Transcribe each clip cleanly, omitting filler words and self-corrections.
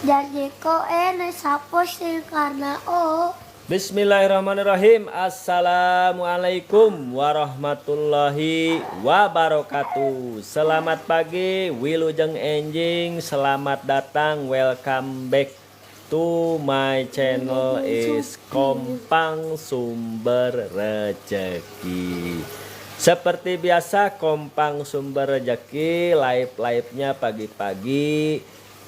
Jadi ko sapos karena Bismillahirrahmanirrahim. Assalamualaikum warahmatullahi wabarakatuh. Selamat pagi Wilujeng Enjing. Selamat datang, welcome back to my channel is Kompang Sumber Rejeki. Seperti biasa, Kompang Sumber Rejeki live-nya pagi-pagi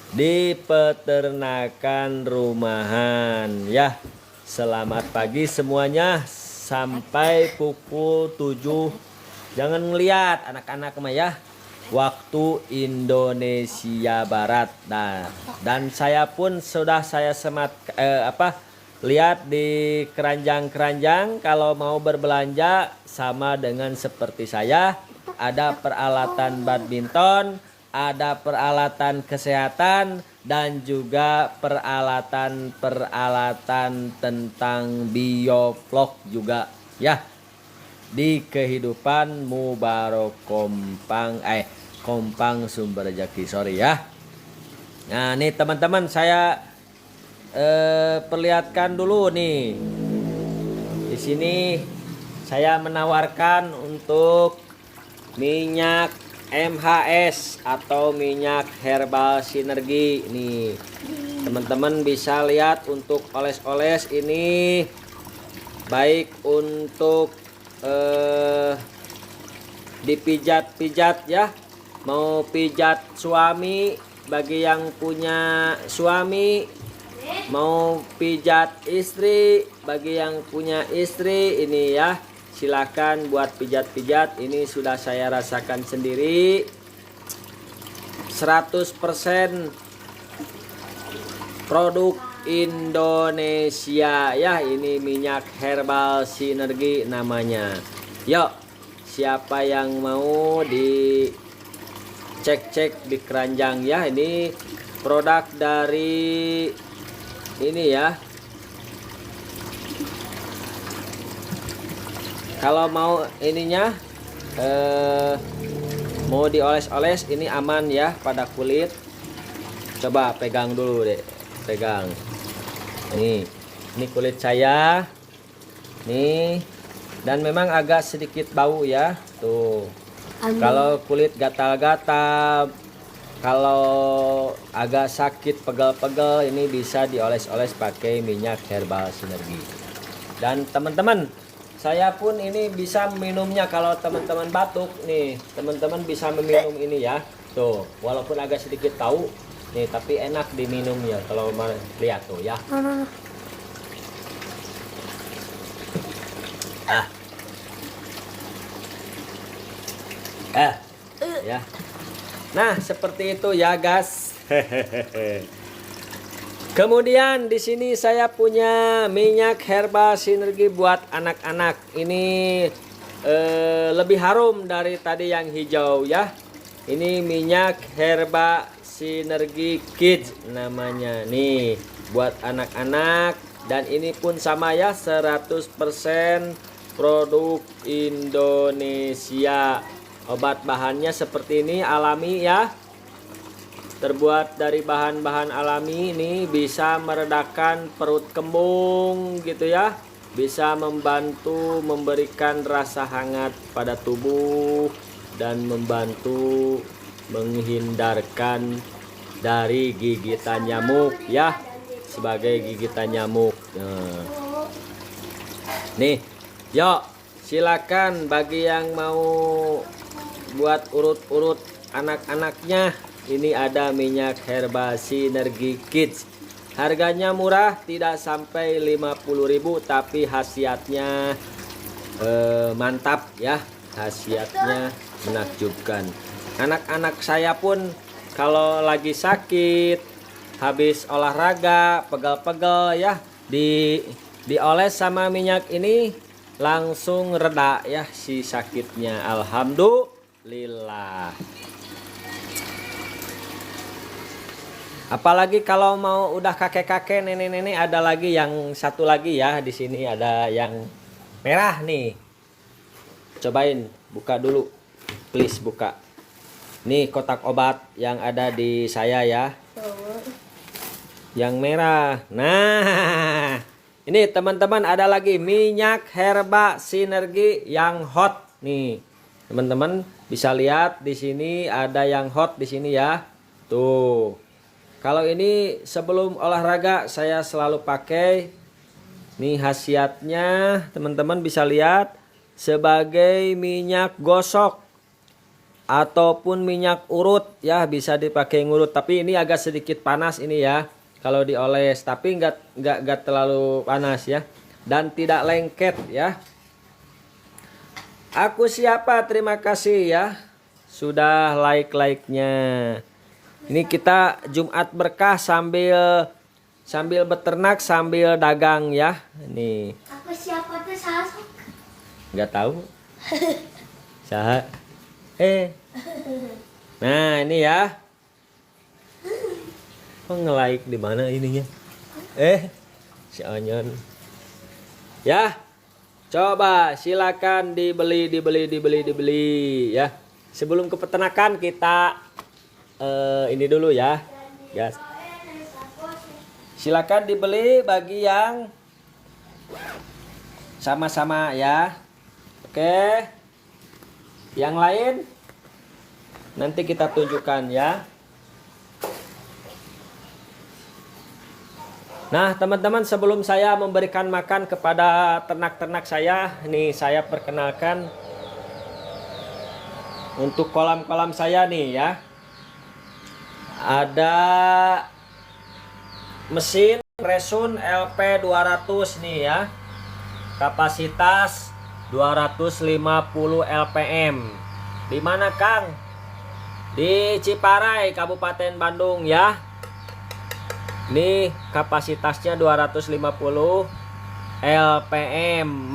di peternakan rumahan ya. Selamat pagi semuanya sampai pukul 7. Jangan ngeliat anak-anak mah ya. Waktu Indonesia Barat. Nah, dan saya pun sudah lihat di keranjang-keranjang kalau mau berbelanja sama dengan seperti saya, ada peralatan badminton, ada peralatan kesehatan, dan juga peralatan tentang biovlog juga ya, di kehidupan Mubarok Kompang Sumber Rejeki, sorry ya. Nah nih teman-teman, saya perlihatkan dulu nih. Di sini saya menawarkan untuk minyak MHS atau minyak herbal sinergi. Nih teman-teman bisa lihat untuk oles-oles ini, baik untuk dipijat-pijat ya, mau pijat suami bagi yang punya suami, mau pijat istri bagi yang punya istri, ini ya. Silakan buat pijat-pijat. Ini sudah saya rasakan sendiri, 100% produk Indonesia ya. Ini minyak herbal sinergi namanya. Yuk, siapa yang mau dicek-cek di keranjang ya. Ini produk dari ini ya. Kalau mau ininya mau dioles-oles, ini aman ya pada kulit. Coba pegang dulu deh, pegang. Ini kulit saya nih, dan memang agak sedikit bau ya tuh. Kalau kulit gatal-gatal, kalau agak sakit pegel-pegel, ini bisa dioles-oles pakai minyak herbal sinergi. Dan teman-teman, saya pun ini bisa minumnya. Kalau teman-teman batuk nih, teman-teman bisa meminum ini ya. Tuh, walaupun agak sedikit tahu nih, tapi enak diminum ya. Kalau lihat tuh ya. Ya. Nah, seperti itu ya, guys. Kemudian di sini saya punya minyak herbal sinergi buat anak-anak. Ini lebih harum dari tadi yang hijau ya. Ini minyak herbal sinergi kids namanya nih, buat anak-anak. Dan ini pun sama ya, 100% produk Indonesia. Obat bahannya seperti ini, alami ya. Terbuat dari bahan-bahan alami, ini bisa meredakan perut kembung gitu ya. Bisa membantu memberikan rasa hangat pada tubuh dan membantu menghindarkan dari gigitan nyamuk ya, sebagai gigitan nyamuk. Nih, yuk silakan bagi yang mau buat urut-urut anak-anaknya. Ini ada minyak herbal sinergi kids. Harganya murah, tidak sampai 50.000, tapi khasiatnya mantap ya. Khasiatnya menakjubkan. Anak-anak saya pun kalau lagi sakit, habis olahraga, pegel-pegel ya, dioles sama minyak ini langsung reda ya si sakitnya. Alhamdulillah. Apalagi kalau mau udah kakek-kakek, nenek-nenek, ada lagi yang satu lagi ya. Di sini ada yang merah nih. Cobain, buka dulu. Please buka. Nih kotak obat yang ada di saya ya. yang merah. Nah, ini teman-teman ada lagi minyak herba sinergi yang hot nih. Teman-teman bisa lihat di sini ada yang hot di sini ya. Tuh. Kalau ini sebelum olahraga saya selalu pakai. Nih khasiatnya teman-teman bisa lihat sebagai minyak gosok ataupun minyak urut ya, bisa dipakai ngurut, tapi ini agak sedikit panas ini ya kalau dioles, tapi nggak terlalu panas ya, dan tidak lengket ya. Aku siapa, terima kasih ya sudah like-nya. Ini kita Jumat berkah sambil beternak sambil dagang ya. Nih. Aku siapa tuh sasuk? Nggak tahu. Saha. Nah, ini ya. Oh, nge-like di mana ininya? Si Onyon. Ya. Coba silakan dibeli ya. Sebelum ke peternakan kita ini dulu ya. Guys. Silakan dibeli bagi yang sama-sama ya. Oke. Yang lain nanti kita tunjukkan ya. Nah, teman-teman, sebelum saya memberikan makan kepada ternak-ternak saya, nih saya perkenalkan untuk kolam-kolam saya nih ya. Ada mesin Resun LP 200 nih ya, kapasitas 250 LPM. Di mana Kang? Di Ciparai, Kabupaten Bandung ya. Ini kapasitasnya 250 LPM,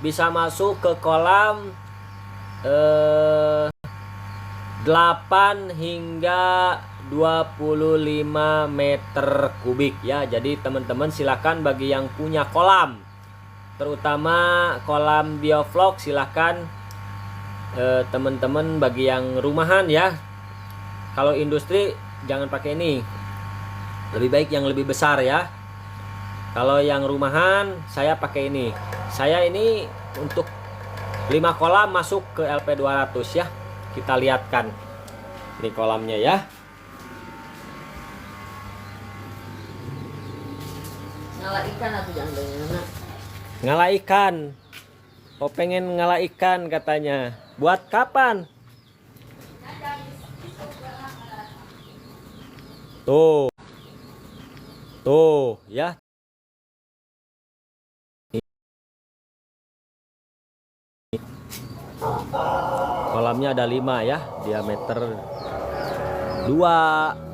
bisa masuk ke kolam 8 hingga 25 meter kubik ya. Jadi teman-teman silakan bagi yang punya kolam, terutama kolam bioflok, silakan teman-teman bagi yang rumahan ya. Kalau industri jangan pakai ini, lebih baik yang lebih besar ya. Kalau yang rumahan saya pakai ini. Saya ini untuk 5 kolam masuk ke LP 200 ya. Kita lihatkan ini kolamnya ya. Ngala ikan atau jangan Ngala ikan. Oh, pengen ngala ikan katanya. Buat kapan? Tuh ya. Kolamnya ada 5 ya, diameter 2,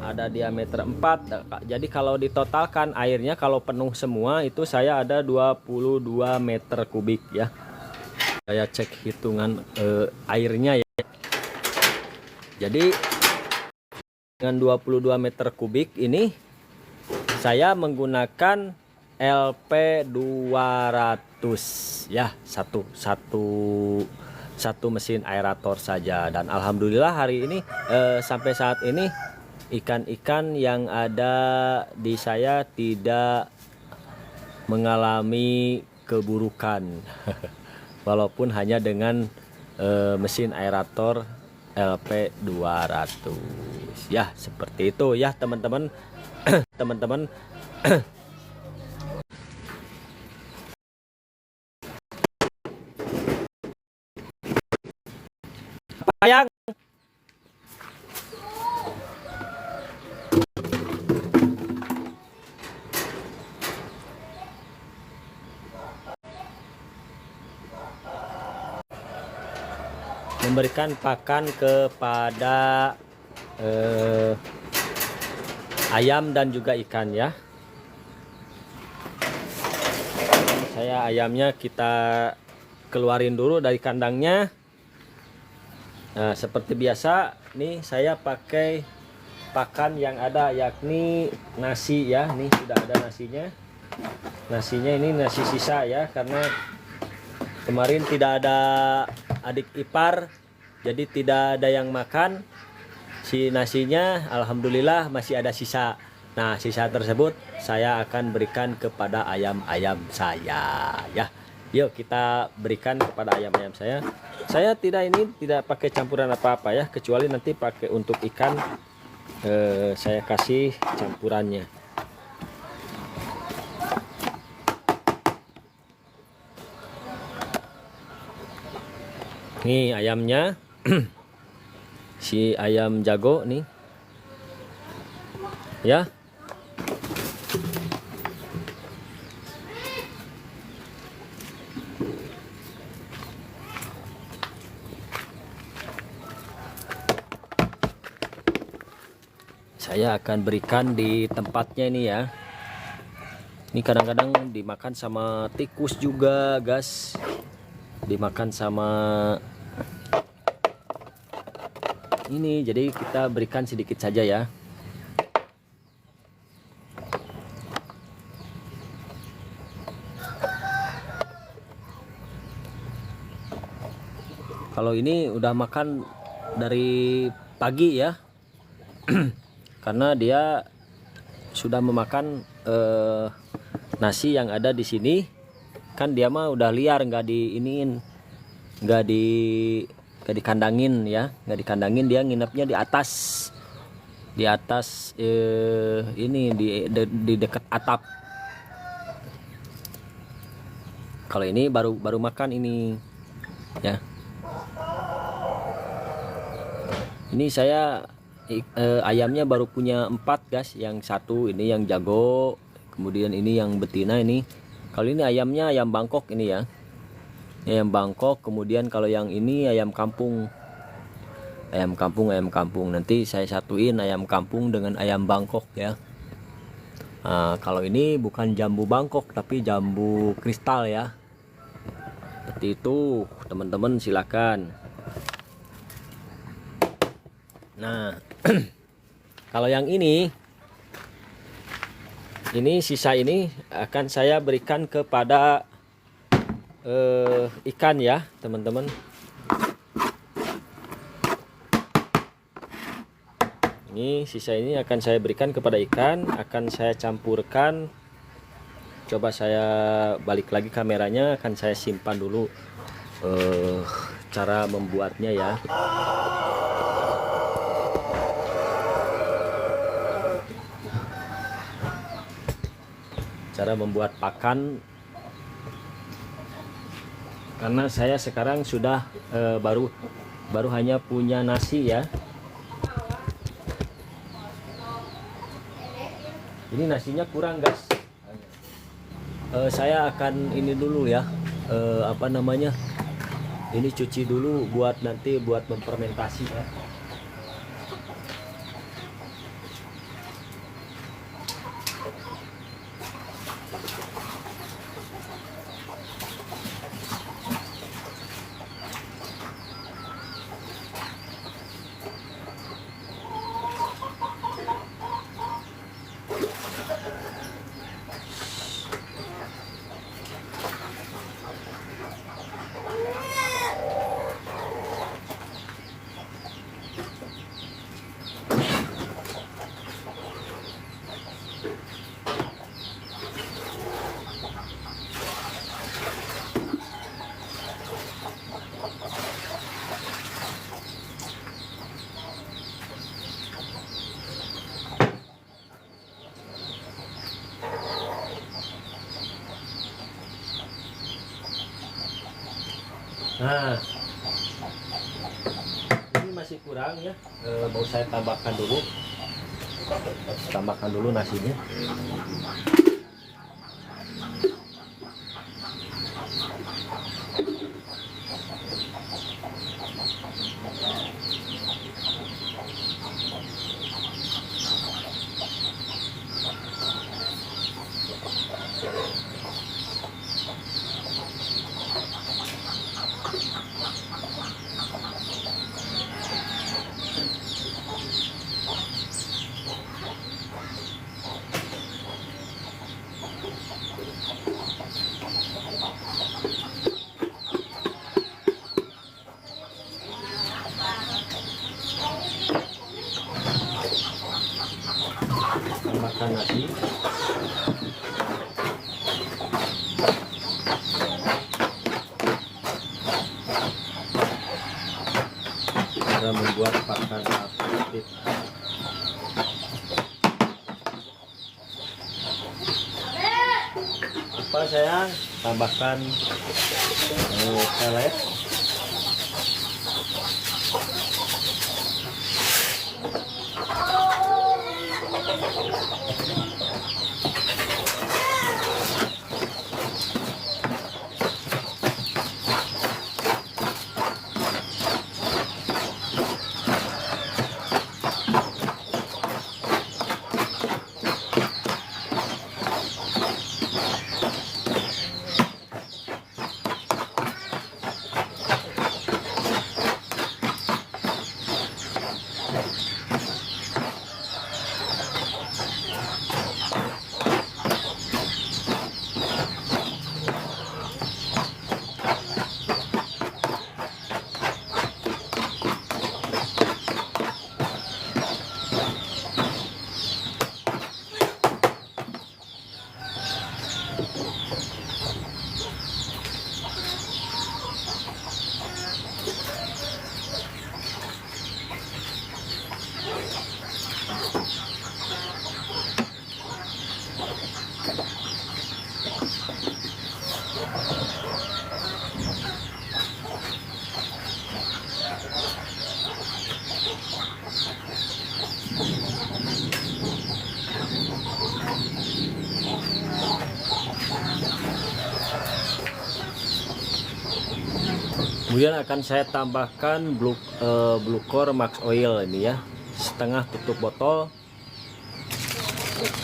ada diameter 4. Jadi kalau ditotalkan airnya kalau penuh semua itu saya ada 22 meter kubik ya. Saya cek hitungan airnya ya. Jadi dengan 22 meter kubik ini saya menggunakan LP 200 ya, satu mesin aerator saja, dan alhamdulillah hari ini sampai saat ini ikan-ikan yang ada di saya tidak mengalami keburukan walaupun hanya dengan mesin aerator LP 200 ya, seperti itu ya teman-teman. Teman-teman, sayang. Memberikan pakan kepada ayam dan juga ikan ya. Saya ayamnya kita keluarin dulu dari kandangnya. Nah, seperti biasa nih saya pakai pakan yang ada, yakni nasi ya. Nih sudah ada nasinya. Nasinya ini nasi sisa ya, karena kemarin tidak ada adik ipar, jadi tidak ada yang makan. Si nasinya alhamdulillah masih ada sisa. Nah, sisa tersebut saya akan berikan kepada ayam-ayam saya ya. Yuk kita berikan kepada ayam-ayam saya. Saya tidak pakai campuran apa-apa ya, kecuali nanti pakai untuk ikan saya kasih campurannya. Nih ayamnya. Si ayam jago nih. Ya. Saya akan berikan di tempatnya ini ya. Ini kadang-kadang dimakan sama tikus juga, guys. Dimakan sama ini, jadi kita berikan sedikit saja ya. Kalau ini udah makan dari pagi ya. Karena dia sudah memakan nasi yang ada di sini. Kan dia mah udah liar, nggak dikandangin ya, nggak dikandangin. Dia nginepnya di atas ini di dekat atap. Kalau ini baru makan ini ya. Ini saya ayamnya baru punya 4 guys. Yang satu ini yang jago, kemudian ini yang betina ini. Kalau ini ayamnya ayam Bangkok ini ya, ayam Bangkok. Kemudian kalau yang ini ayam kampung. Nanti saya satuin ayam kampung dengan ayam Bangkok ya. Nah, kalau ini bukan jambu Bangkok tapi jambu kristal ya. Seperti itu teman-teman, silakan. Nah, kalau yang ini sisa ini akan saya berikan kepada ikan ya, teman-teman. Ini sisa ini akan saya berikan kepada ikan, akan saya campurkan. Coba saya balik lagi kameranya, akan saya simpan dulu cara membuatnya ya. Cara membuat pakan, karena saya sekarang sudah baru hanya punya nasi ya. Ini nasinya kurang guys. Saya akan ini dulu ya, apa namanya, ini cuci dulu buat nanti buat memfermentasi ya. Nah, ini masih kurang ya, mau saya tambahkan dulu nasinya. makan nasi. Cara membuat pakan aperitif. Apa sayang? Tambahkan pelet. Kemudian akan saya tambahkan Blue Core Max Oil ini ya, setengah tutup botol.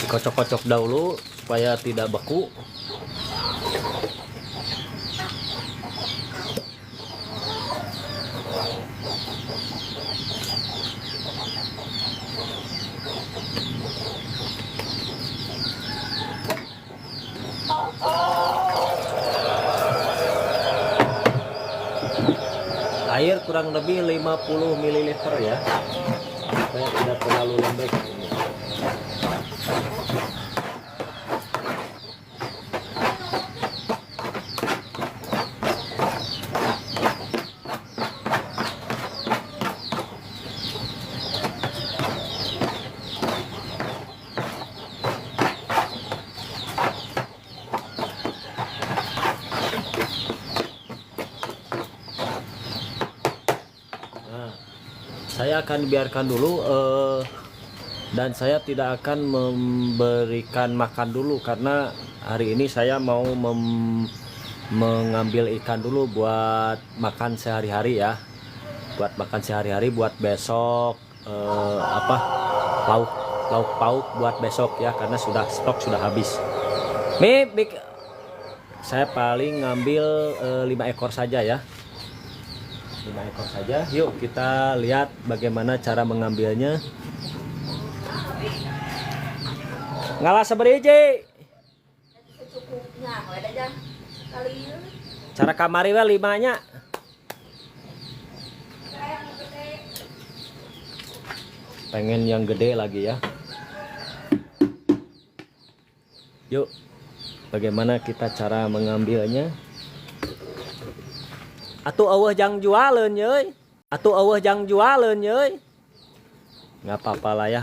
Kocok-kocok dahulu supaya tidak beku. Air kurang lebih 50 ml ya, supaya tidak terlalu lembek. Saya akan biarkan dulu dan saya tidak akan memberikan makan dulu karena hari ini saya mau mengambil ikan dulu buat makan sehari-hari ya, buat makan sehari-hari, buat besok lauk pauk buat besok ya, karena stok sudah habis. Saya paling ngambil 5 ekor saja ya, 5 ekor saja. Yuk kita lihat bagaimana cara mengambilnya. Ngalah seberiji. Cara kamari we 5-nya. Pengen yang gede lagi ya. Yuk, bagaimana kita cara mengambilnya? Atuh eueuh jang jualan yeuy. Atuh eueuh jang jualan yeuy. Nggak apa-apa lah ya.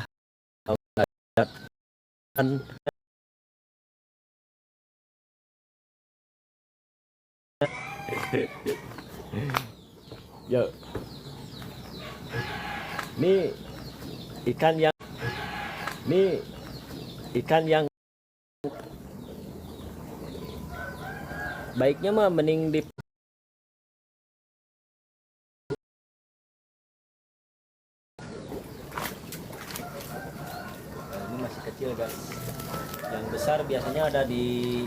Yo. Nih ikan yang baiknya mah mending di masih kecil guys, yang besar biasanya ada di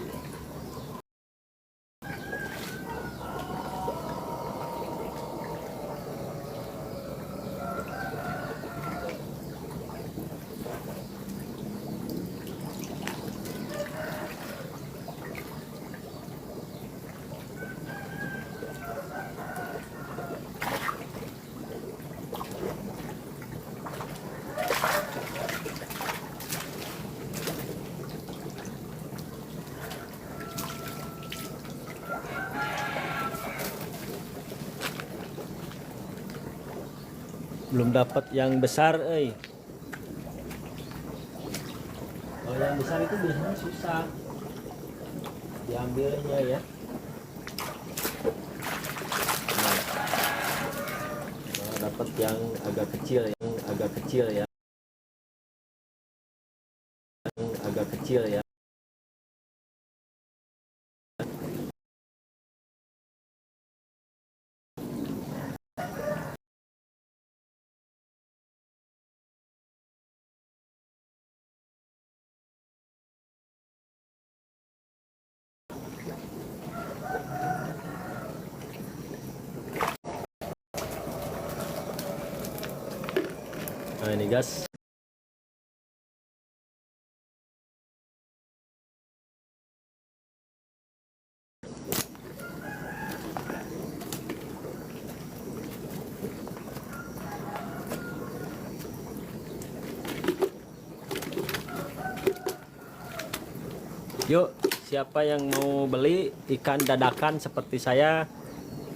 belum dapat yang besar, eh. Kalau yang besar itu biasanya susah diambilnya ya. Nah, dapat yang agak kecil, ya. Agak kecil ya. Nah ini guys. Yuk, siapa yang mau beli ikan dadakan seperti saya,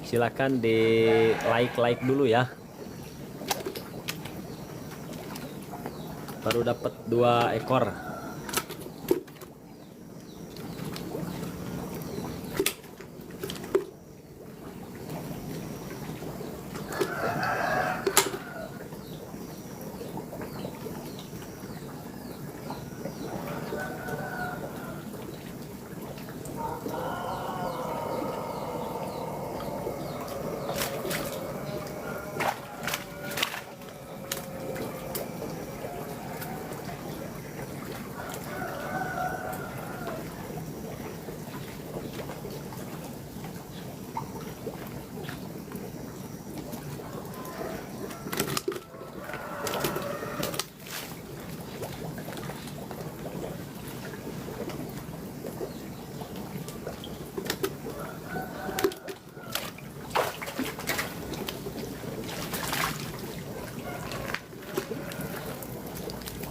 silakan di like dulu ya. Baru dapat 2 ekor.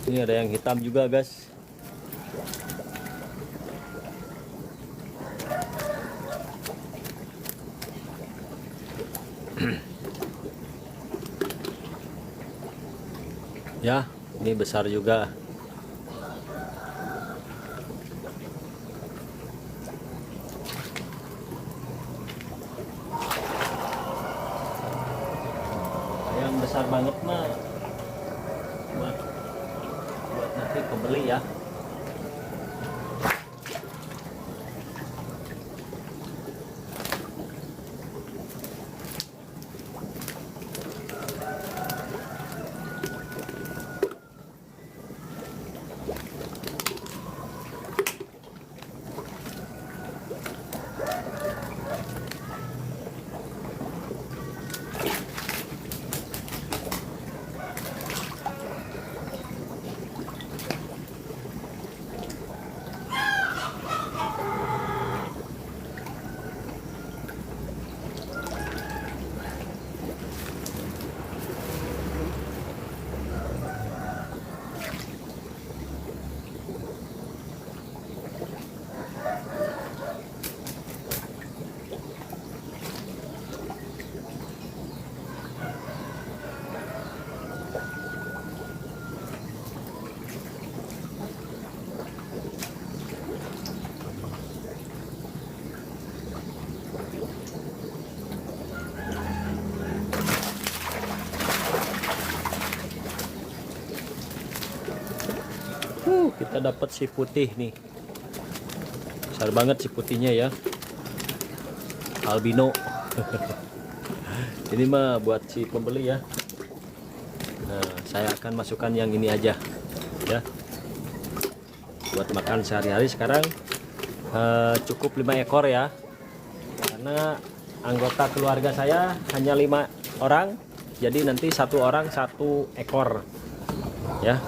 Ini ada yang hitam juga guys. Ya, ini besar juga. Yang besar banget mah buat nanti pembeli ya. Kita dapat si putih nih. Besar banget si putihnya ya. Albino. Ini mah buat si pembeli ya. Nah, saya akan masukkan yang ini aja ya. Buat makan sehari-hari sekarang cukup 5 ekor ya. Karena anggota keluarga saya hanya 5 orang. Jadi nanti 1 orang 1 ekor ya.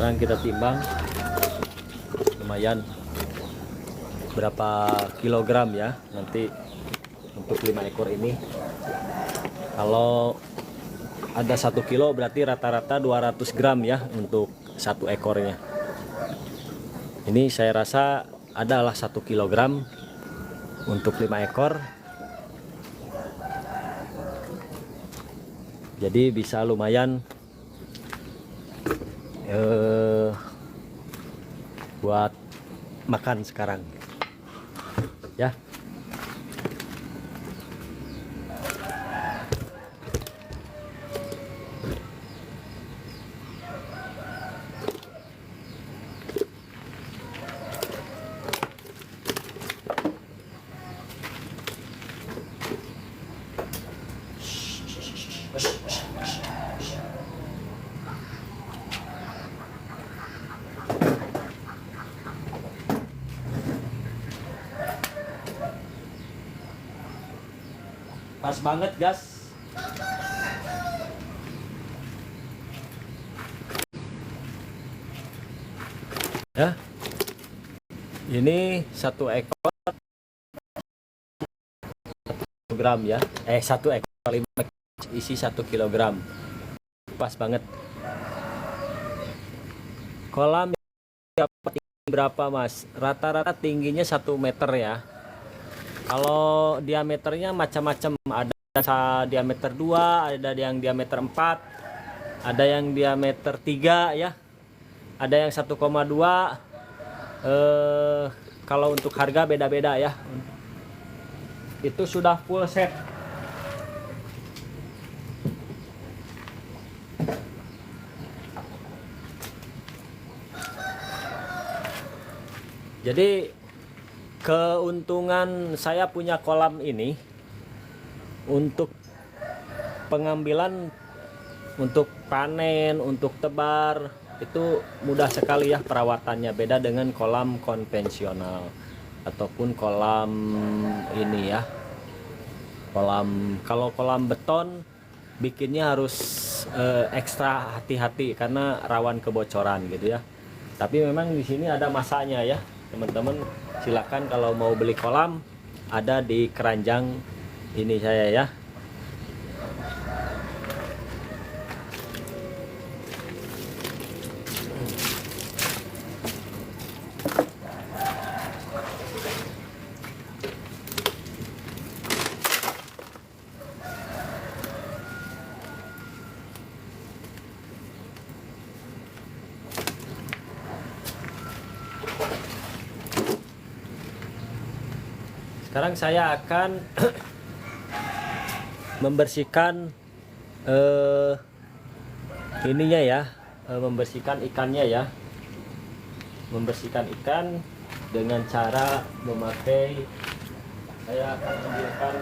Sekarang kita timbang lumayan berapa kilogram ya nanti untuk 5 ekor ini. Kalau ada 1 kilo berarti rata-rata 200 gram ya untuk 1 ekornya. Ini saya rasa adalah 1 kilogram untuk 5 ekor. Jadi bisa lumayan buat makan sekarang ya. Pas banget gas. Ya. Ini 1 ekor 1 gram ya. 1 ekor 5 isi 1 kilogram. Pas banget. Kolam dapat berapa Mas? Rata-rata tingginya 1 meter ya. Kalau diameternya macam-macam, ada diameter 2, ada yang diameter 4, ada yang diameter 3 ya. Ada yang 1,2. Kalau untuk harga beda-beda ya. Itu sudah full set. Jadi keuntungan saya punya kolam ini untuk pengambilan, untuk panen, untuk tebar itu mudah sekali ya perawatannya, beda dengan kolam konvensional ataupun kolam ini ya. Kalau kolam beton bikinnya harus ekstra hati-hati karena rawan kebocoran gitu ya. Tapi memang di sini ada masanya ya, teman-teman. Silakan kalau mau beli kolam, ada di keranjang ini saya ya. Sekarang saya akan membersihkan ininya ya, membersihkan ikannya ya. Membersihkan ikan dengan cara memakai, saya akan ambilkan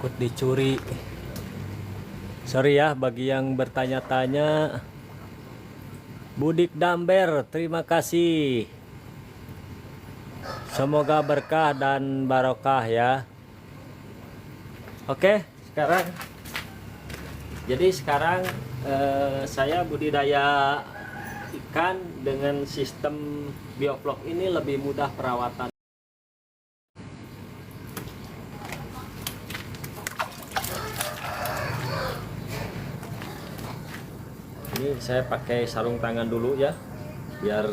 takut dicuri. Sorry ya bagi yang bertanya-tanya. Budik Damber, terima kasih Semoga berkah dan barokah ya. Oke, sekarang saya budidaya ikan dengan sistem bioflok ini lebih mudah perawatan. Ini saya pakai sarung tangan dulu ya, biar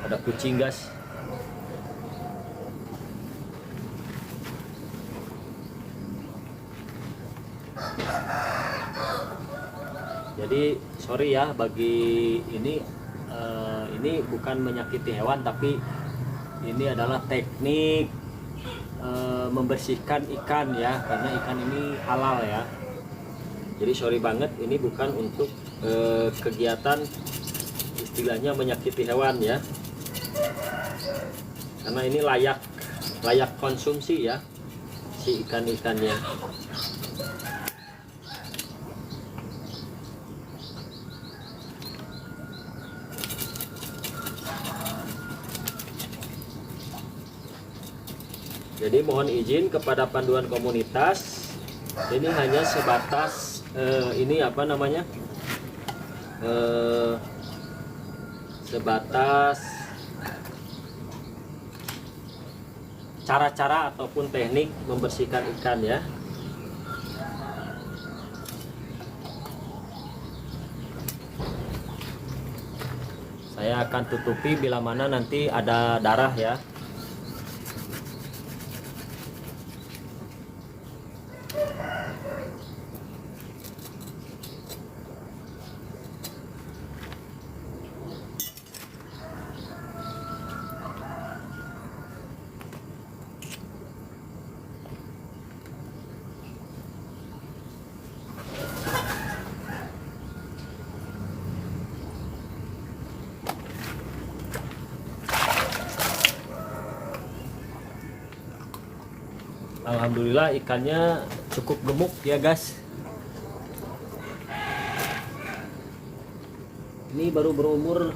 ada kucing guys. Jadi sorry ya bagi ini bukan menyakiti hewan, tapi ini adalah teknik membersihkan ikan ya, karena ikan ini halal ya. Jadi sorry banget, ini bukan untuk kegiatan istilahnya menyakiti hewan ya, karena ini layak konsumsi ya si ikan-ikannya. Jadi mohon izin kepada panduan komunitas, ini hanya sebatas sebatas cara-cara ataupun teknik membersihkan ikan ya. Saya akan tutupi bila mana nanti ada darah ya. Alhamdulillah ikannya cukup gemuk ya guys. Ini baru berumur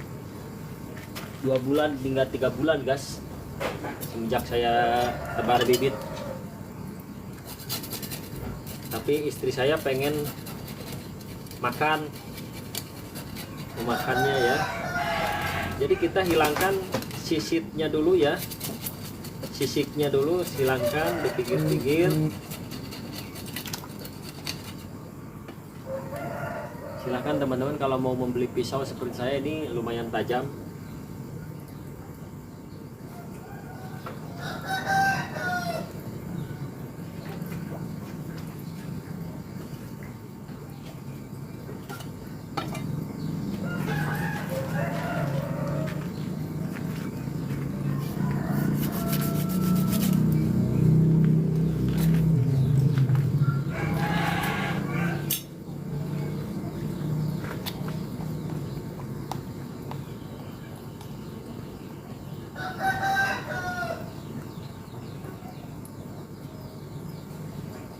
2 bulan hingga 3 bulan guys, semenjak saya tebar bibit. Tapi istri saya pengen memakannya ya. Jadi kita hilangkan sisitnya dulu ya. Sisiknya dulu silangkan di pinggir-pinggir. Silahkan teman-teman kalau mau membeli pisau seperti saya, ini lumayan tajam.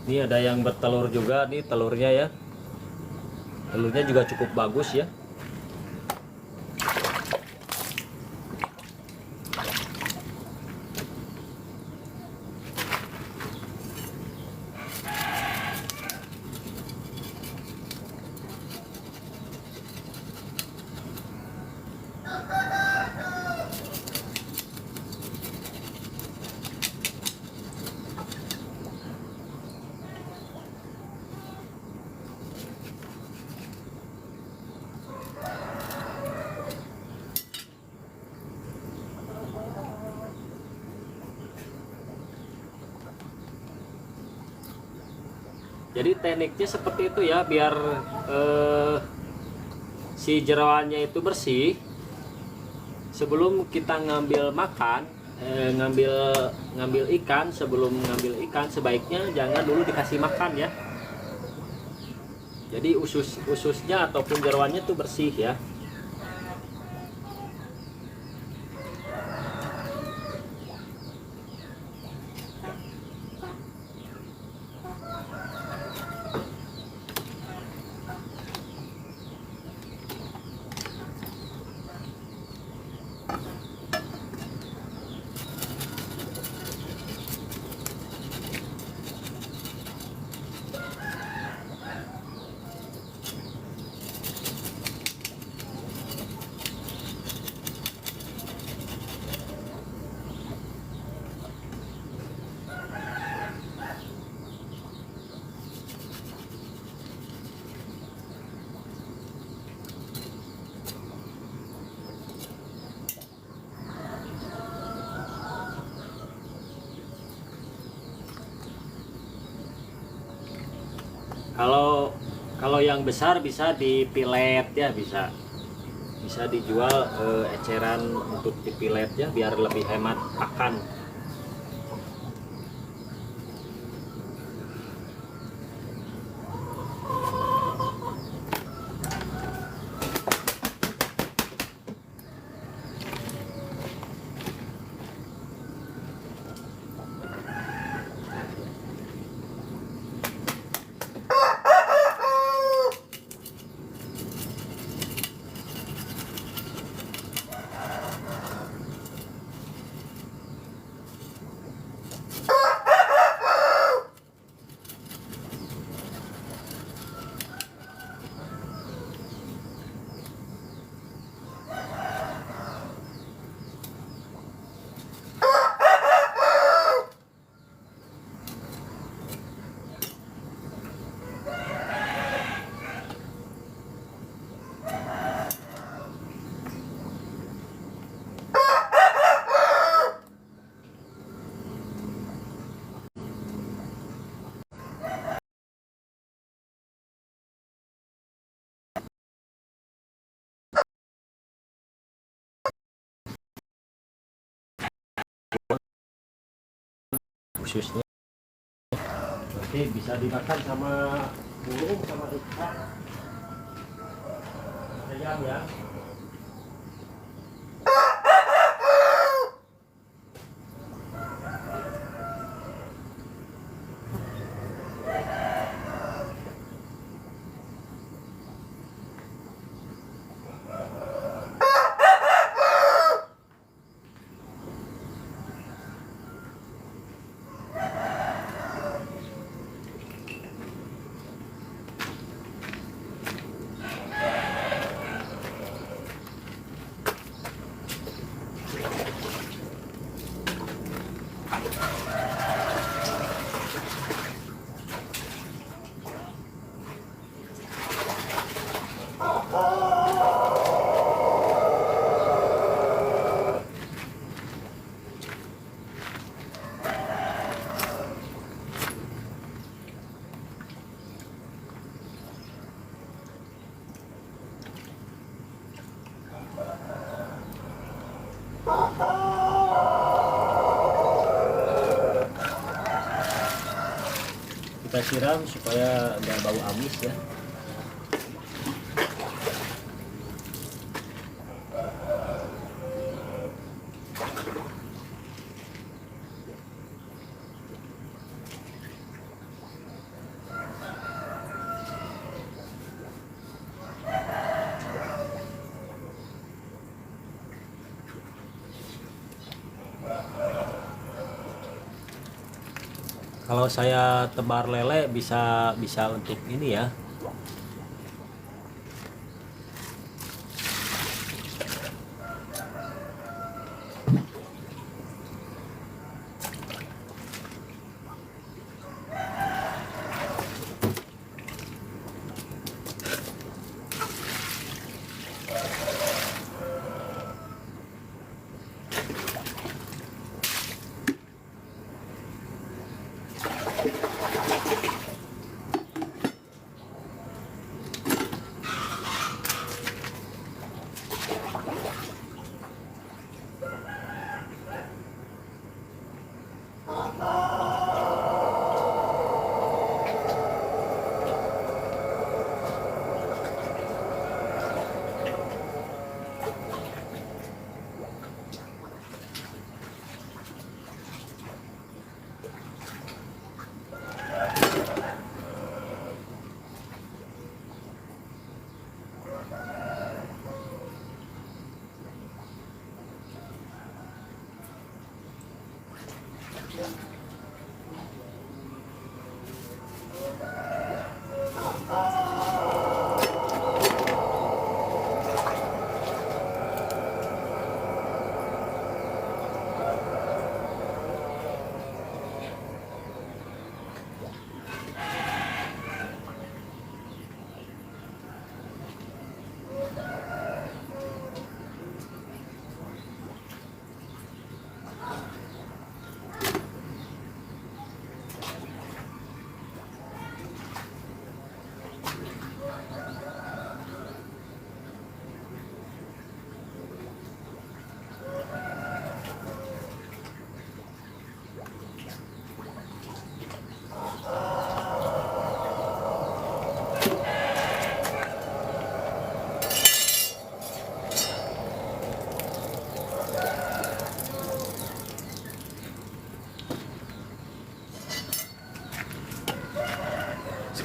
Ini ada yang bertelur juga nih, telurnya ya. Telurnya juga cukup bagus ya. Jadi tekniknya seperti itu ya, biar si jeroannya itu bersih. Sebelum kita ngambil makan, ngambil ikan, sebelum ngambil ikan sebaiknya jangan dulu dikasih makan ya. Jadi ususnya ataupun jeroannya itu bersih ya. Kalau kalau yang besar bisa dipilet ya, bisa dijual eceran untuk dipilet ya biar lebih hemat pakan. Khususnya nanti bisa dimakan sama burung sama ikan ayam ya. Kita siram supaya nggak bau amis ya. Kalau saya tebar lele bisa untuk ini ya.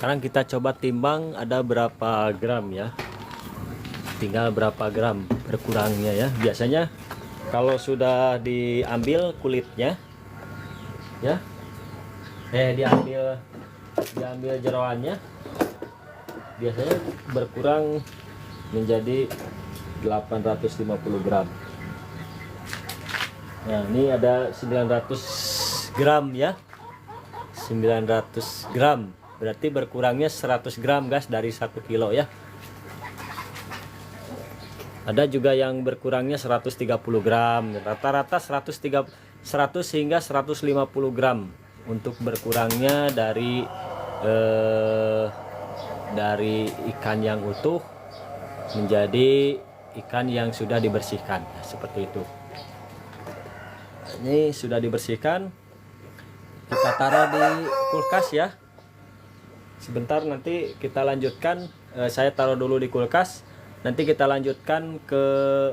Sekarang kita coba timbang ada berapa gram ya. Tinggal berapa gram berkurangnya ya. Biasanya kalau sudah diambil kulitnya ya, diambil jeroannya, biasanya berkurang menjadi 850 gram. Nah, ini ada 900 gram ya. 900 gram. Berarti berkurangnya 100 gram guys dari 1 kilo ya. Ada juga yang berkurangnya 130 gram. Rata-rata 100 hingga 150 gram untuk berkurangnya dari ikan yang utuh menjadi ikan yang sudah dibersihkan seperti itu. Ini sudah dibersihkan, kita taruh di kulkas ya. Sebentar nanti kita lanjutkan. Saya taruh dulu di kulkas. Nanti kita lanjutkan ke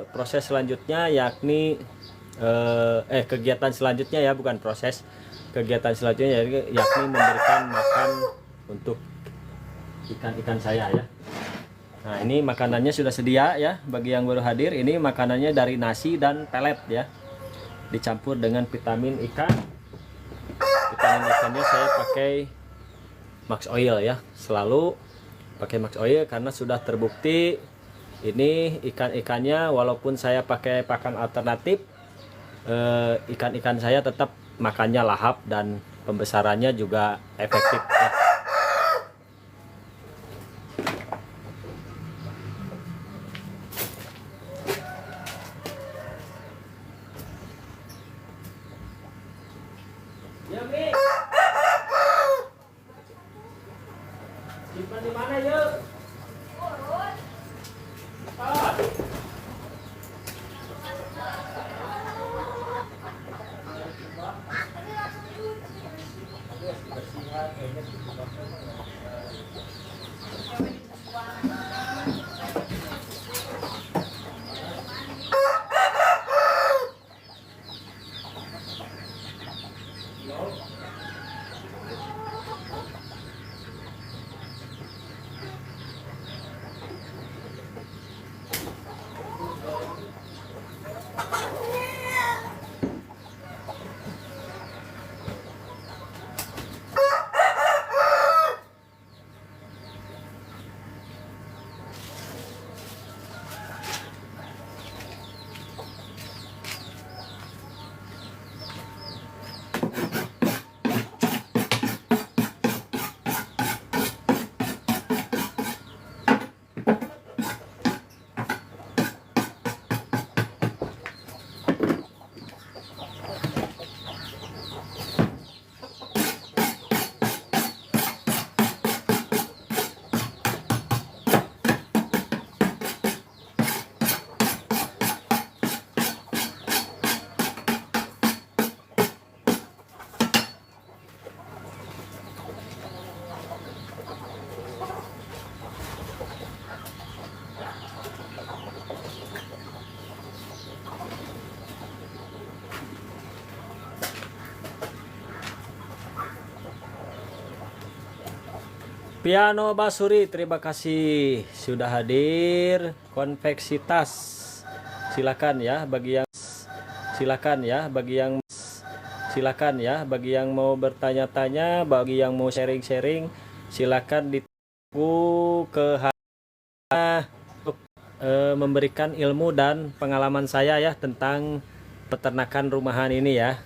proses selanjutnya, yakni kegiatan selanjutnya ya, bukan proses. Kegiatan selanjutnya yakni memberikan makan untuk ikan-ikan saya ya. Nah, ini makanannya sudah sedia ya bagi yang baru hadir. Ini makanannya dari nasi dan pelet ya. Dicampur dengan vitamin ikan. Vitamin ikannya saya pakai Max Oil ya. Selalu pakai Max Oil karena sudah terbukti ini ikan-ikannya, walaupun saya pakai pakan alternatif, ikan-ikan saya tetap makannya lahap dan pembesarannya juga efektif ya. Ya, Mi. Simpan di mana, yuk? Piano Basuri, terima kasih sudah hadir. Konveksitas, silakan ya bagi yang mau bertanya-tanya, bagi yang mau sharing-sharing, silakan ditunggu ke untuk memberikan ilmu dan pengalaman saya ya tentang peternakan rumahan ini ya,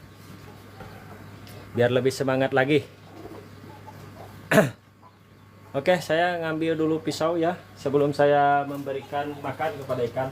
biar lebih semangat lagi. Oke, saya ngambil dulu pisau ya sebelum saya memberikan makan kepada ikan.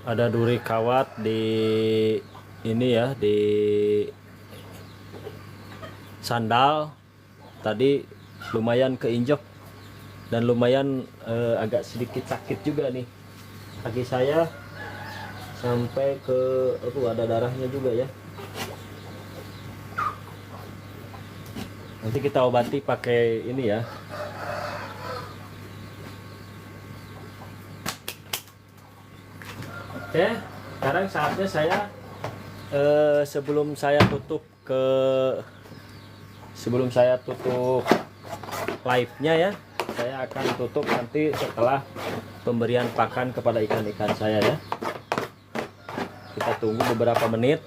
ada duri kawat di ini ya, di sandal tadi lumayan keinjek dan lumayan agak sedikit sakit juga nih kaki saya, sampai ke ada darahnya juga ya. Nanti kita obati pakai ini ya. Oke, sekarang saatnya saya sebelum saya tutup live-nya ya, saya akan tutup nanti setelah pemberian pakan kepada ikan-ikan saya ya. Kita tunggu beberapa menit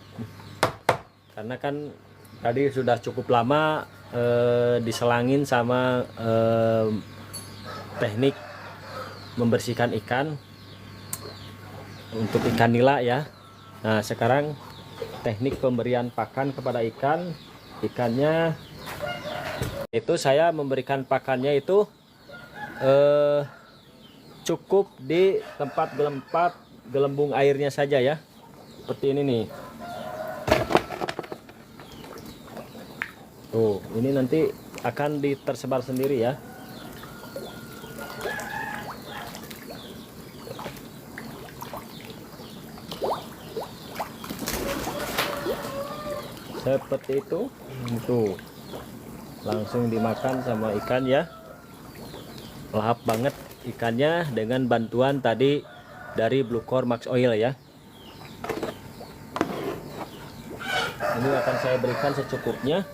karena kan tadi sudah cukup lama diselangin sama teknik membersihkan ikan untuk ikan nila ya. Nah, sekarang teknik pemberian pakan kepada ikannya itu saya memberikan pakannya itu cukup di tempat gelembung airnya saja ya, seperti ini nih. Tuh, ini nanti akan tersebar sendiri ya. Seperti itu. Tuh, langsung dimakan sama ikan ya. Lahap banget ikannya dengan bantuan tadi dari Bluecor Max Oil ya. Ini akan saya berikan secukupnya.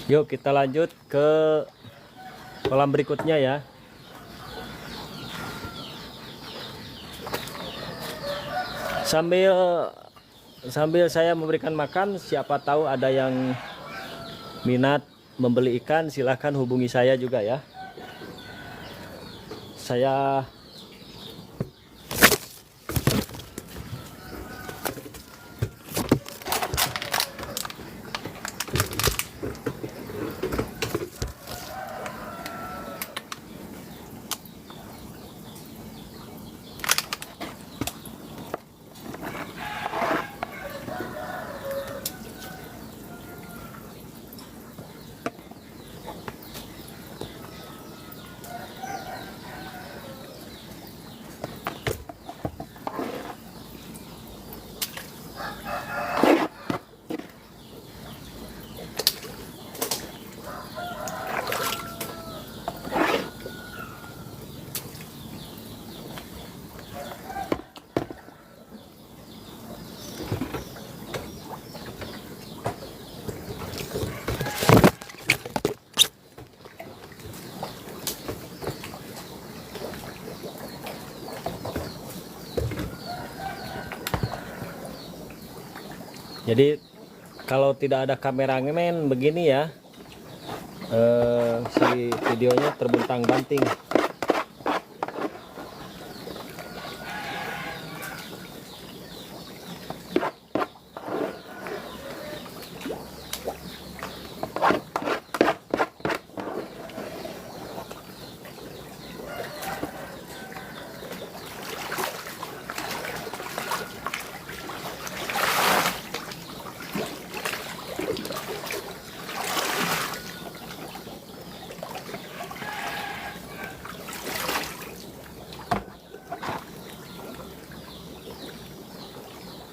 Yuk kita lanjut ke kolam berikutnya ya. Sambil saya memberikan makan, siapa tahu ada yang minat membeli ikan, silahkan hubungi saya juga ya. Saya jadi kalau tidak ada kameramen begini ya, si videonya terbuntang-banting.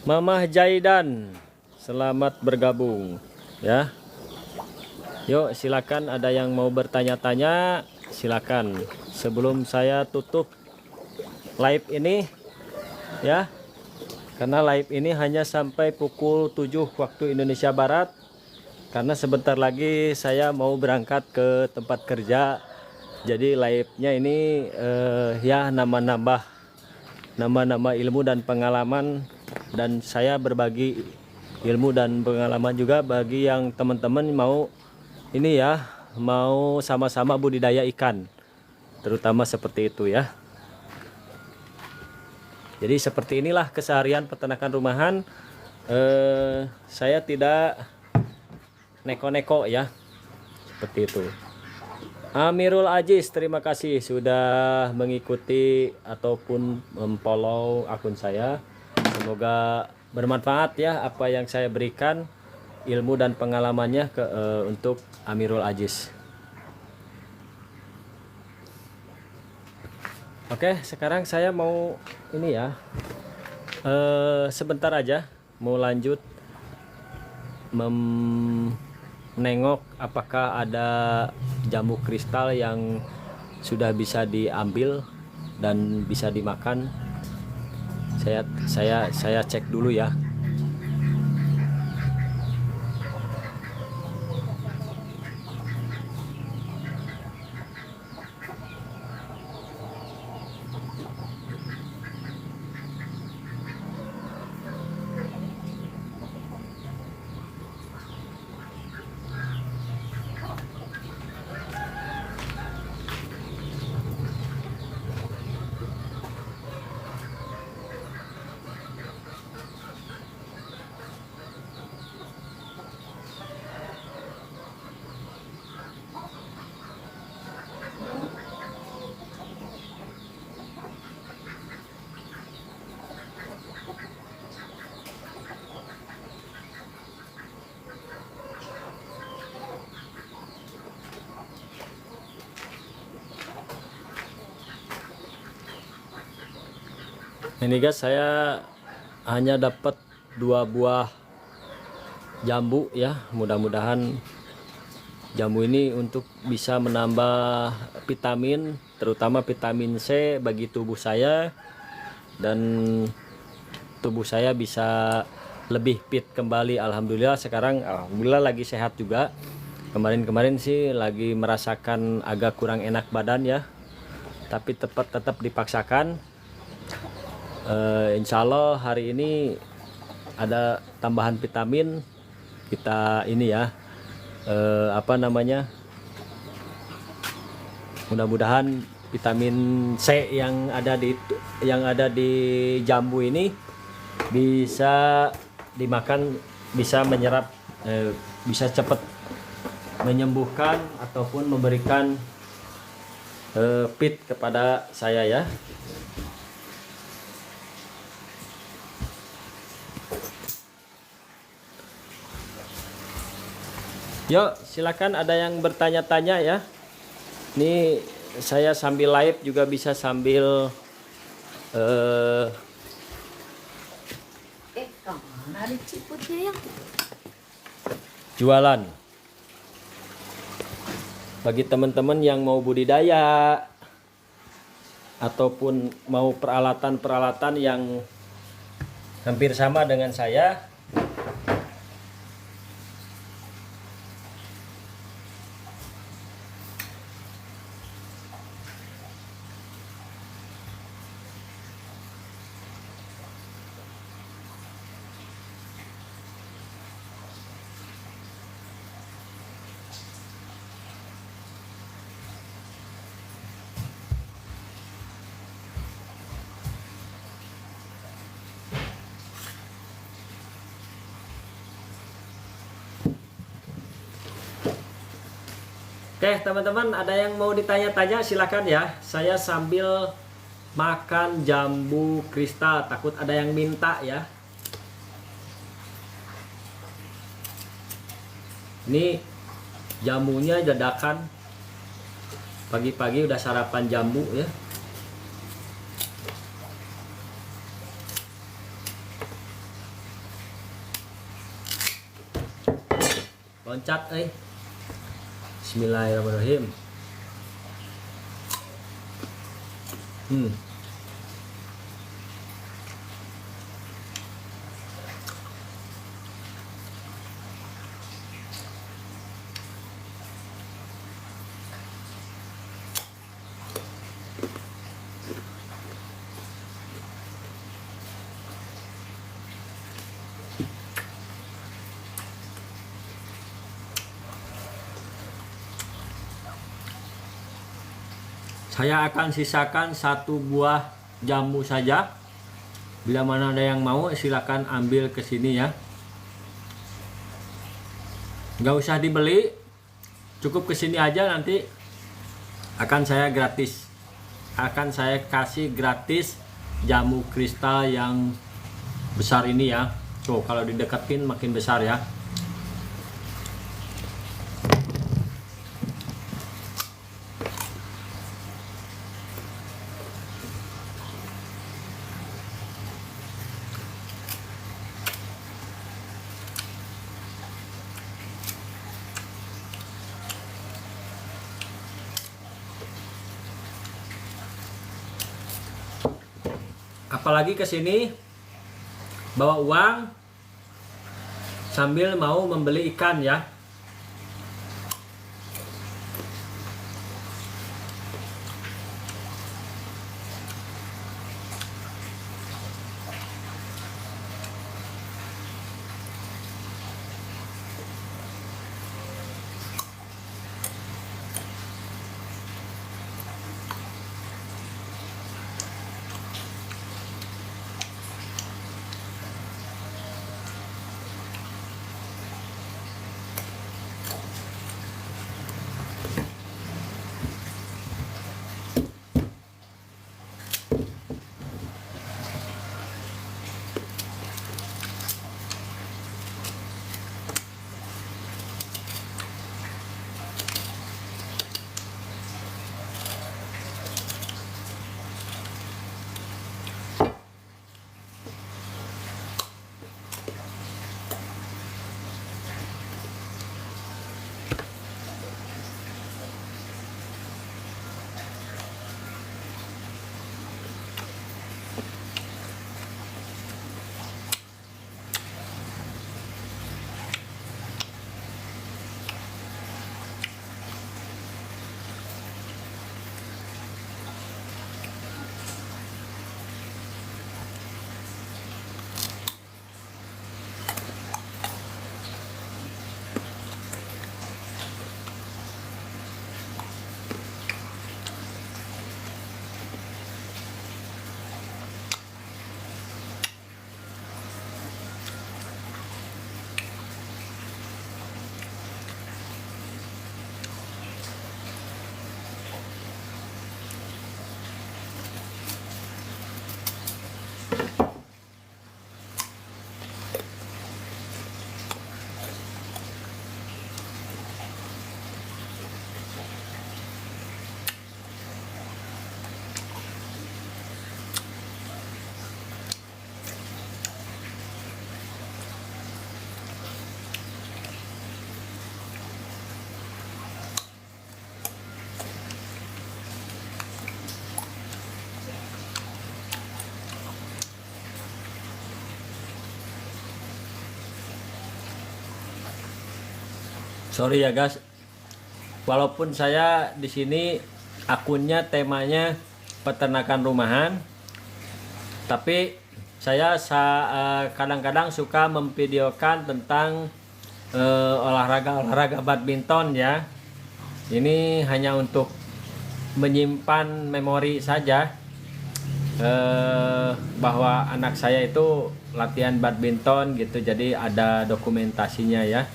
Mamah Jaidan, selamat bergabung ya. Yuk silakan, ada yang mau bertanya-tanya silakan sebelum saya tutup live ini ya, karena live ini hanya sampai pukul 7 waktu Indonesia Barat. karena sebentar lagi saya mau berangkat ke tempat kerja. Jadi live-nya ini ya nama-nama ilmu dan pengalaman, dan saya berbagi ilmu dan pengalaman juga bagi yang teman-teman mau ini ya, mau sama-sama budidaya ikan, terutama seperti itu ya. Jadi seperti inilah keseharian peternakan rumahan. Saya tidak neko-neko ya, seperti itu. Amirul Aziz, terima kasih sudah mengikuti ataupun memfollow akun saya. Semoga bermanfaat ya apa yang saya berikan, ilmu dan pengalamannya untuk Amirul Aziz. Oke, sekarang saya mau ini ya, sebentar aja mau lanjut menengok apakah ada jamu kristal yang sudah bisa diambil dan bisa dimakan. Saya cek dulu ya. Ini guys, saya hanya dapat 2 buah jambu ya. Mudah-mudahan jambu ini untuk bisa menambah vitamin, terutama vitamin C bagi tubuh saya, dan tubuh saya bisa lebih fit kembali. Alhamdulillah sekarang alhamdulillah lagi sehat juga. Kemarin-kemarin sih lagi merasakan agak kurang enak badan ya, tapi tetap dipaksakan. Insya Allah hari ini ada tambahan vitamin kita ini ya, mudah-mudahan vitamin C yang ada di jambu ini bisa dimakan, bisa menyerap, bisa cepat menyembuhkan ataupun memberikan fit kepada saya ya. Yuk, silakan ada yang bertanya-tanya ya. Ini saya sambil live juga bisa sambil Kemana ada ciputnya ya? jualan. Bagi teman-teman yang mau budidaya ataupun mau peralatan-peralatan yang hampir sama dengan saya, oke teman-teman, ada yang mau ditanya-tanya silakan ya. Saya sambil makan jambu kristal, takut ada yang minta ya. Ini jamunya dadakan, pagi-pagi udah sarapan jambu ya. Loncat Bismillahirrahmanirrahim. Saya akan sisakan 1 buah jamu saja. Bila mana ada yang mau silakan ambil ke sini ya. Nggak usah dibeli, cukup ke sini aja, nanti akan saya gratis. Akan saya kasih gratis jamu kristal yang besar ini ya. Tuh kalau dideketin makin besar ya. Apalagi ke sini bawa uang sambil mau membeli ikan ya. Sorry ya guys, walaupun saya di sini akunnya temanya peternakan rumahan, tapi saya kadang-kadang suka memvideokan tentang olahraga badminton ya. Ini hanya untuk menyimpan memori saja bahwa anak saya itu latihan badminton gitu, jadi ada dokumentasinya ya.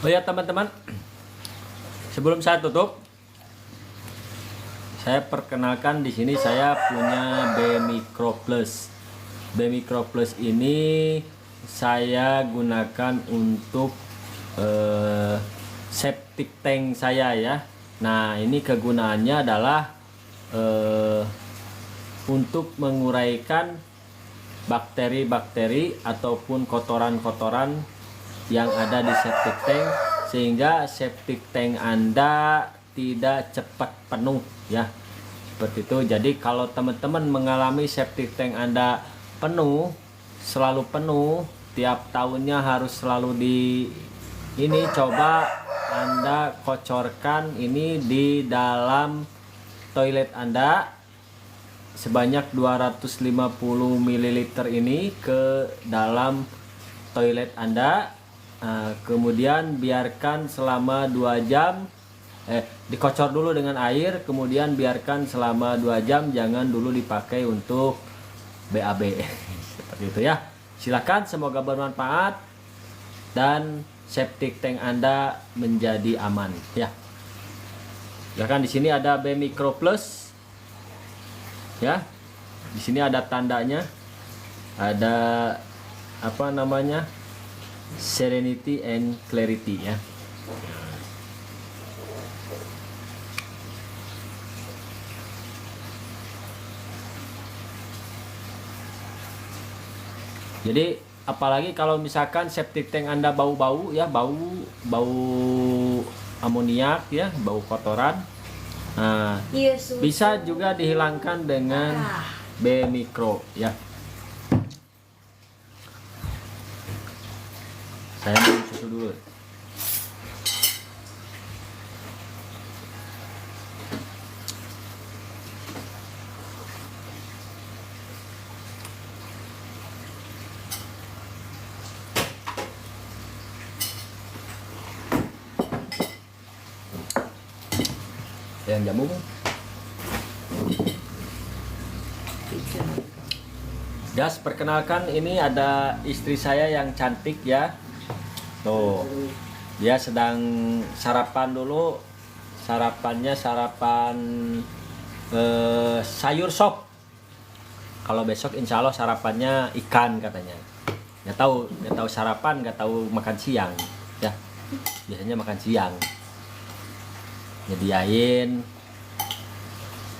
Oh ya teman-teman, sebelum saya tutup, saya perkenalkan di sini saya punya B Micro Plus. B Micro Plus ini saya gunakan untuk septic tank saya ya. Nah ini kegunaannya adalah untuk menguraikan bakteri-bakteri ataupun kotoran-kotoran yang ada di septic tank, sehingga septic tank Anda tidak cepat penuh ya, seperti itu. Jadi kalau teman-teman mengalami septic tank Anda penuh, selalu penuh, tiap tahunnya harus selalu ini coba Anda kocorkan ini di dalam toilet Anda sebanyak 250 ml ini ke dalam toilet Anda. Kemudian biarkan selama 2 jam, dikocor dulu dengan air, kemudian biarkan selama 2 jam, jangan dulu dipakai untuk BAB. Seperti itu ya. Silakan, semoga bermanfaat dan septic tank Anda menjadi aman ya. Silakan, di sini ada B Micro Plus ya. Di sini ada tandanya, ada apa namanya, Serenity and Clarity ya. Jadi apalagi kalau misalkan septic tank Anda bau-bau ya, bau amoniak ya, bau kotoran. Nah, bisa juga dihilangkan dengan B Micro ya. Saya minum susu dulu. Yang jamu Bang. Jas, perkenalkan, ini ada istri saya yang cantik ya. Tuh, dia sedang sarapan dulu. Sarapannya sarapan sayur sop. Kalau besok insya Allah sarapannya ikan katanya. Nggak tahu sarapan, nggak tahu makan siang ya. Biasanya makan siang. Nyediain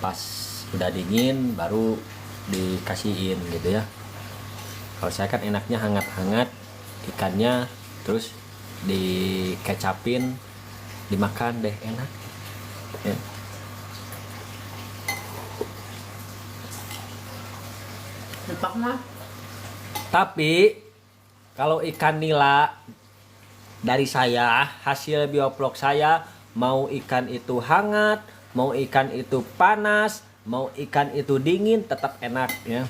pas udah dingin baru dikasihin gitu ya. Kalau saya kan enaknya hangat-hangat ikannya, terus dikecapin, dimakan deh, enak ya. Tapi kalau ikan nila dari saya, hasil biovlog saya, mau ikan itu hangat, mau ikan itu panas, mau ikan itu dingin, tetap enak ya.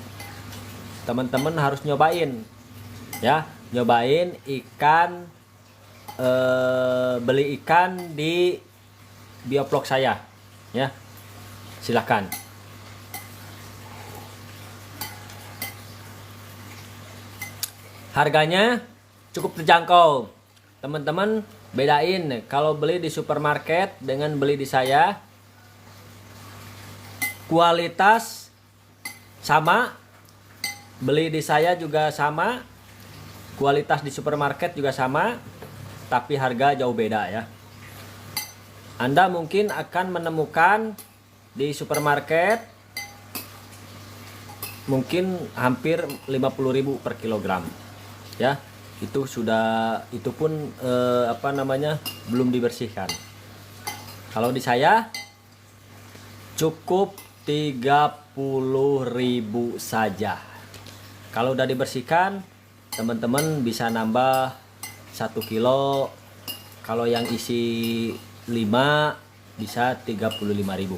Teman-teman harus nyobain ya, nyobain ikan, beli ikan di biovlog saya ya, silakan. Harganya cukup terjangkau teman-teman. Bedain kalau beli di supermarket dengan beli di saya, kualitas sama, beli di saya juga sama, kualitas di supermarket juga sama, tapi harga jauh beda ya. Anda mungkin akan menemukan di supermarket mungkin hampir 50.000 per kilogram ya. Itu pun apa namanya, belum dibersihkan. Kalau di saya cukup 30.000 saja. Kalau udah dibersihkan, teman-teman bisa nambah 1 kilo. Kalau yang isi 5 bisa 35.000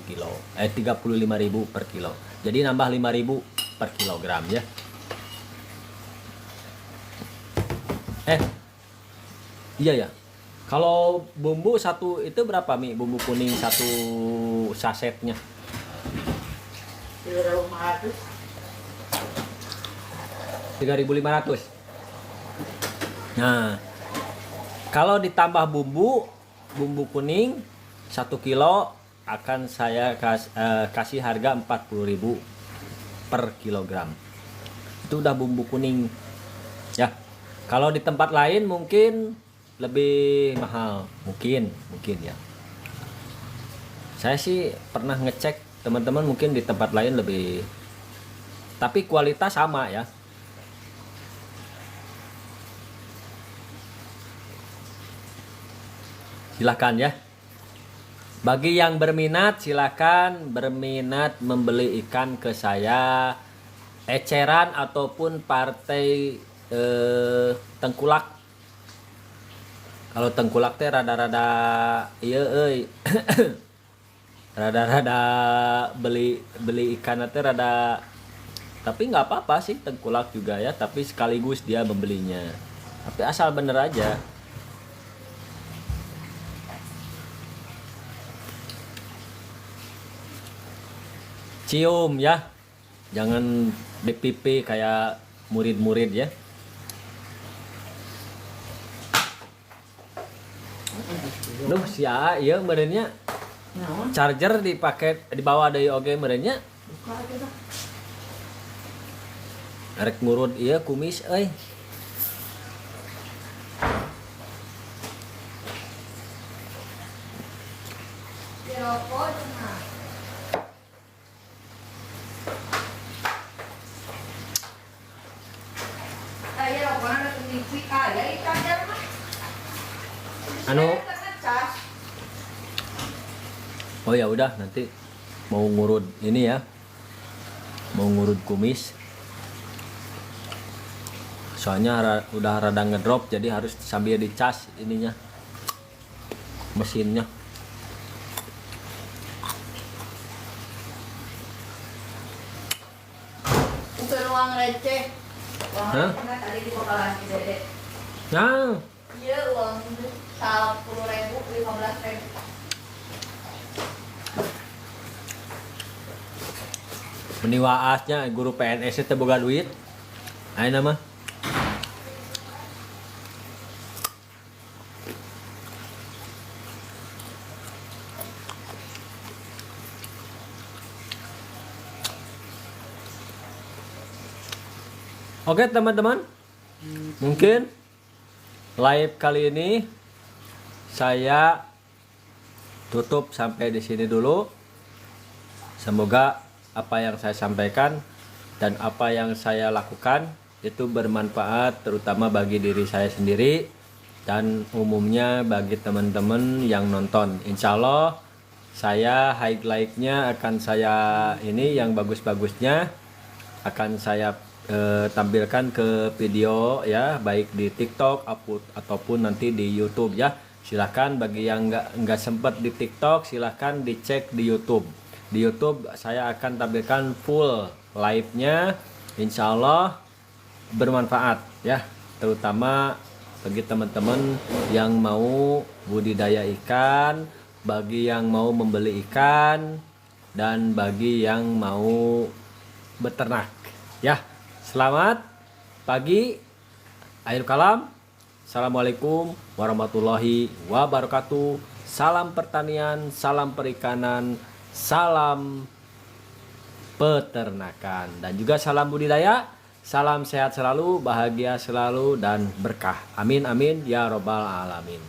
kilo. 35.000 per kilo. Jadi nambah 5.000 per kilogram ya. Iya ya. Kalau bumbu satu itu berapa Mi? Bumbu kuning satu sasetnya? 3.500. Nah, Kalau ditambah bumbu kuning 1 kilo akan saya kasih harga 40.000 per kilogram. Itu udah bumbu kuning ya. Kalau di tempat lain mungkin lebih mahal, mungkin ya. Saya sih pernah ngecek, teman-teman mungkin di tempat lain lebih, tapi kualitas sama ya. Silakan ya. Bagi yang berminat, silakan berminat membeli ikan ke saya, eceran ataupun partai tengkulak. Kalau tengkulak teh rada-rada iya euy. Rada-rada beli ikan teh rada, tapi nggak apa-apa sih tengkulak juga ya, tapi sekaligus dia membelinya. Tapi asal bener aja. Cium ya, jangan DPP kayak murid-murid ya. Duh si Aa iya merenya Naon? charger dipakai dibawa dari oge merenya Buka aja dah. arek ngurut iya kumis euy. Dirokok cenah. Aya rokokna ada TV aya ikan mah. Anu Ngecas. oh ya udah nanti mau ngurut ini ya, mau ngurut kumis, soalnya udah rada ngedrop jadi harus sambil dicas ininya mesinnya. Bukan uang receh. Uang Hah? receh mah tadi di bakalan si Dede. Nah Iya uang 10.000, 15.000. meni waasnya guru PNS teh boga duit ayeuna mah. Oke teman-teman, mungkin live kali ini saya tutup sampai di sini dulu. Semoga apa yang saya sampaikan dan apa yang saya lakukan itu bermanfaat terutama bagi diri saya sendiri dan umumnya bagi teman-teman yang nonton. Insya Allah saya highlight-nya akan saya ini yang bagus-bagusnya akan saya tampilkan ke video ya, baik di TikTok ataupun nanti di YouTube ya. Silahkan bagi yang nggak sempat di TikTok silahkan dicek di YouTube. Di YouTube saya akan tampilkan full live-nya, insya Allah bermanfaat ya, terutama bagi teman-teman yang mau budidaya ikan, bagi yang mau membeli ikan, dan bagi yang mau beternak ya. Selamat pagi, akhir kalam. Assalamualaikum warahmatullahi wabarakatuh. Salam pertanian, salam perikanan, salam peternakan, dan juga salam budidaya. Salam sehat selalu, bahagia selalu, dan berkah. Amin amin ya robbal alamin.